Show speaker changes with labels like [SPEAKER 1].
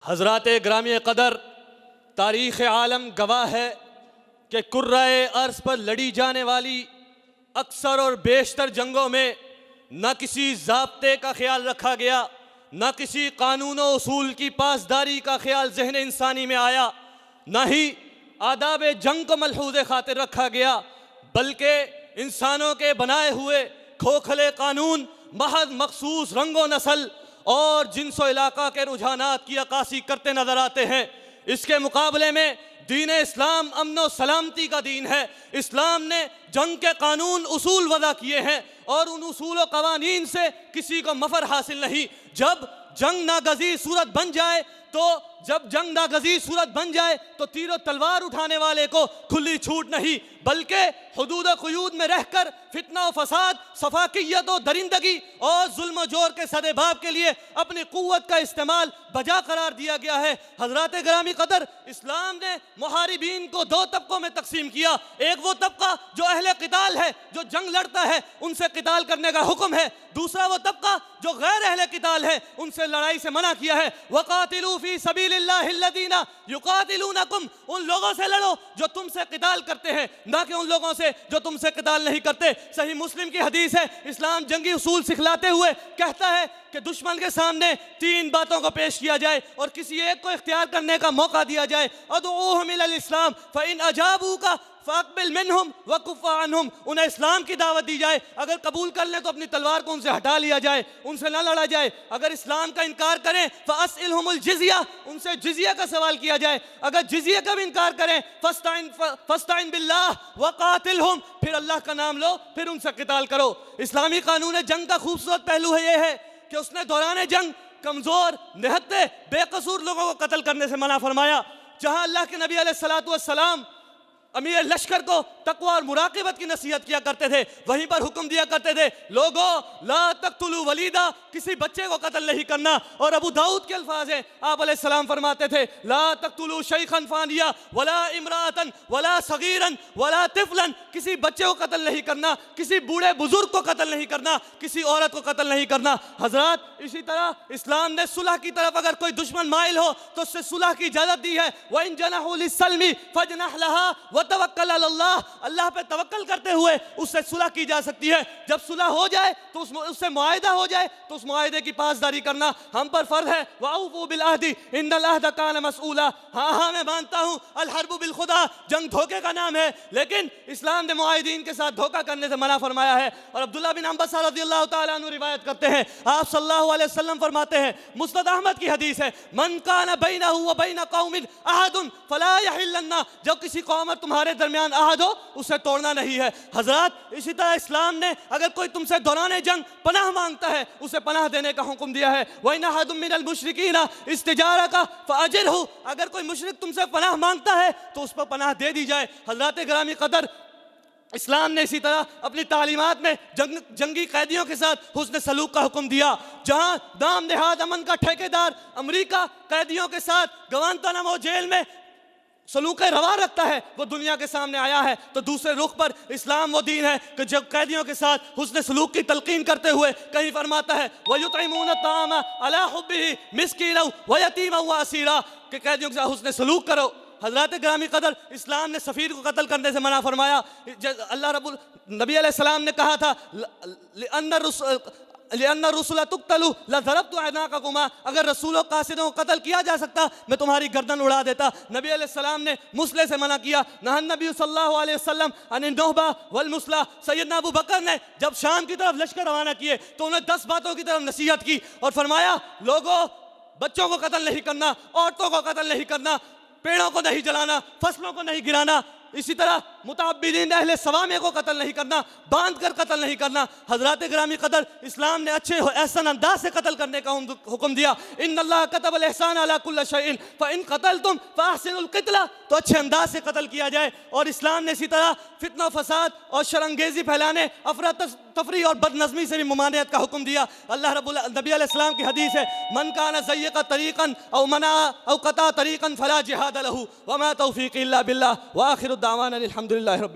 [SPEAKER 1] حضرات گرامی قدر، تاریخ عالم گواہ ہے کہ کرۂ ارض پر لڑی جانے والی اکثر اور بیشتر جنگوں میں نہ کسی ضابطے کا خیال رکھا گیا، نہ کسی قانون و اصول کی پاسداری کا خیال ذہن انسانی میں آیا، نہ ہی آداب جنگ کو ملحوظ خاطر رکھا گیا، بلکہ انسانوں کے بنائے ہوئے کھوکھلے قانون محض مخصوص رنگ و نسل اور جنس و علاقہ کے رجحانات کی عکاسی کرتے نظر آتے ہیں۔ اس کے مقابلے میں دین اسلام امن و سلامتی کا دین ہے۔ اسلام نے جنگ کے قانون اصول وضع کیے ہیں اور ان اصول و قوانین سے کسی کو مفر حاصل نہیں۔ جب جنگ ناگزیر صورت بن جائے تو تیر و تلوار اٹھانے والے کو کھلی چھوٹ نہیں، بلکہ حدود و قیود میں رہ کر فتنہ و فساد، سفاکیت و درندگی اور ظلم و جور کے سدباب کے لیے اپنی قوت کا استعمال بجا قرار دیا گیا ہے۔ حضرات گرامی قدر، اسلام نے محاربین کو دو طبقوں میں تقسیم کیا۔ ایک وہ طبقہ جو اہل قتال ہے، جو جنگ لڑتا ہے، ان سے قتال کرنے کا حکم ہے۔ دوسرا وہ طبقہ جو غیر اہل قتال ہے، ان سے لڑائی سے منع کیا ہے۔ وَقَاتِلُوا فِي سَبِيلِ اللَّهِ الَّذِينَ يُقَاتِلُونَكُمْ، ان لوگوں سے لڑو جو تم سے قتال کرتے ہیں، نہ کہ ان لوگوں سے جو تم سے قتال نہیں کرتے۔ صحیح مسلم کی حدیث ہے، اسلام جنگی اصول سکھلاتے ہوئے کہتا ہے کہ دشمن کے سامنے تین باتوں کو پیش کیا جائے اور کسی ایک کو اختیار کرنے کا موقع دیا جائے۔ ادعوہم الی الاسلام فإن اجابوک فاقبل منہم وکف عنہم، انہیں اسلام کی دعوت دی جائے، اگر قبول کر لیں تو اپنی تلوار کو ان سے ہٹا لیا جائے، ان سے نہ لڑا جائے۔ اگر اسلام کا انکار کریں فاسئلہم الجزیہ، ان سے جزیہ کا سوال کیا جائے۔ اگر جزیہ کا بھی انکار کریں فاستعن باللہ وقاتلہم، پھر اللہ کا نام لو، پھر ان سے قتال کرو۔ اسلامی قانون جنگ کا خوبصورت پہلو ہے یہ ہے کہ اس نے دوران جنگ کمزور، نہتے، بے قصور لوگوں کو قتل کرنے سے منع فرمایا۔ جہاں اللہ کے نبی علیہ السلام امیر لشکر کو تقوی اور مراقبت کی نصیحت کیا کرتے تھے، وہیں پر حکم دیا کرتے تھے، لوگو لا تقتلوا ولیدا، کسی بچے کو قتل نہیں کرنا۔ اور ابو داؤد کے الفاظ ہیں، آپ علیہ السلام فرماتے تھے لا تقتلوا شیخا فانیا ولا امراتا ولا صغیرا ولا طفلا، کسی بچے کو قتل نہیں کرنا، کسی بوڑھے بزرگ کو قتل نہیں کرنا، کسی عورت کو قتل نہیں کرنا۔ حضرات، اسی طرح اسلام نے صلح کی طرف اگر کوئی دشمن مائل ہو تو اس سے صلح کی اجازت دی ہے۔ وَإِن جَنَحُوا لِلسَّلْمِ فَاجْنَحْ لَهَا وَتَوَكَّلْ عَلَى اللَّهِ، اللہ پہ توکل کرتے ہوئے اس سے صلح کی جا سکتی ہے۔ جب صلح ہو جائے تو اس سے معاہدہ ہو جائے تو اس معاہدے کی پاسداری کرنا ہم پر فرض ہے۔ وَأَوْفُوا بِالْعَهْدِ إِنَّ الْعَهْدَ كَانَ مَسْئُولًا، ہاں میں مانتا ہوں الحرب بالخدا، جنگ دھوکے کا نام ہے، لیکن اسلام نے معاہدین کے ساتھ دھوکہ کرنے سے منع فرمایا ہے۔ اور عبداللہ بن عباس رضی اللہ تعالیٰ عنہ روایت کرتے ہیں، آپ صلی اللہ علیہ وسلم فرماتے ہیں، مسند احمد کی حدیث ہے، من کان بینہ وبین قوم عہد فلا یحلن، جب کسی قوم اور تمہارے درمیان عہد ہو اسے توڑنا نہیں ہے۔ حضرات، اسی طرح اسلام نے اگر کوئی تم سے دوران جنگ پناہ مانگتا ہے اسے پناہ دینے کا حکم دیا ہے۔ وَإِنْ أَحَدٌ مِّنَ الْمُشْرِكِينَ اسْتَجَارَكَ فَأَجِرْهُ، اگر کوئی مشرک تم سے پناہ مانگتا ہے تو اس پر پناہ دے دی جائے۔ حضرات گرامی قدر، اسلام نے اسی طرح اپنی تعلیمات میں جنگی قیدیوں کے ساتھ حسن سلوک کا حکم دیا۔ جہاں نام نہاد امن کا ٹھیکیدار امریکہ قیدیوں کے ساتھ گوانتانامو جیل میں سلوک روا رکھتا ہے، وہ دنیا کے سامنے آیا ہے، تو دوسرے رخ پر اسلام وہ دین ہے کہ جب قیدیوں کے ساتھ حسن سلوک کی تلقین کرتے ہوئے کہیں فرماتا ہے وَيُطْعِمُونَ الطَّعَامَ عَلَىٰ حُبِّهِ مِسْكِينًا وَيَتِيمًا وَأَسِيرًا، کہ قیدیوں کے ساتھ حسن سلوک کرو۔ حضرات گرامی قدر، اسلام نے سفیر کو قتل کرنے سے منع فرمایا۔ نبی علیہ السلام نے کہا تھا لِأَنَّ الرُّسُلَ تُقْتَلُ لَضَرَبْتُ أَعْنَاقَكُمَا، اگر رسولوں قاصدوں کو قتل کیا جا سکتا میں تمہاری گردن اڑا دیتا۔ نبی علیہ السلام نے مسلح سے منع کیا، نہى النبی صلی اللہ علیہ وسلم عن النہبہ والمسلح۔ سیدنا ابو بکر نے جب شام کی طرف لشکر روانہ کیے تو انہیں 10 باتوں کی طرف نصیحت کی اور فرمایا، لوگوں بچوں کو قتل نہیں کرنا، عورتوں کو قتل نہیں کرنا، پیڑوں کو نہیں جلانا، فصلوں کو نہیں گرانا، اسی طرح متعبدین اہل سوامع کو قتل نہیں کرنا، باندھ کر قتل نہیں کرنا۔ حضرات گرامی قدر، اسلام نے اچھے احسن انداز سے قتل کرنے کا حکم دیا۔ ان اللہ کتب الاحسان علی کل شیء فان قتلتم فاحسنوا القتلہ، تو اچھے انداز سے قتل کیا جائے۔ اور اسلام نے اسی طرح فتنہ و فساد اور شرانگیزی پھیلانے، افراتفری اور بد نظمی سے بھی ممانعت کا حکم دیا۔ نبی علیہ السلام کی حدیث ہے، من کان ضیق طریقا او منع او قطع طریقا فلا جہاد لہ وما توفیقی الا باللہ وآخر الدعوانا الحمد للہ رب العالمین۔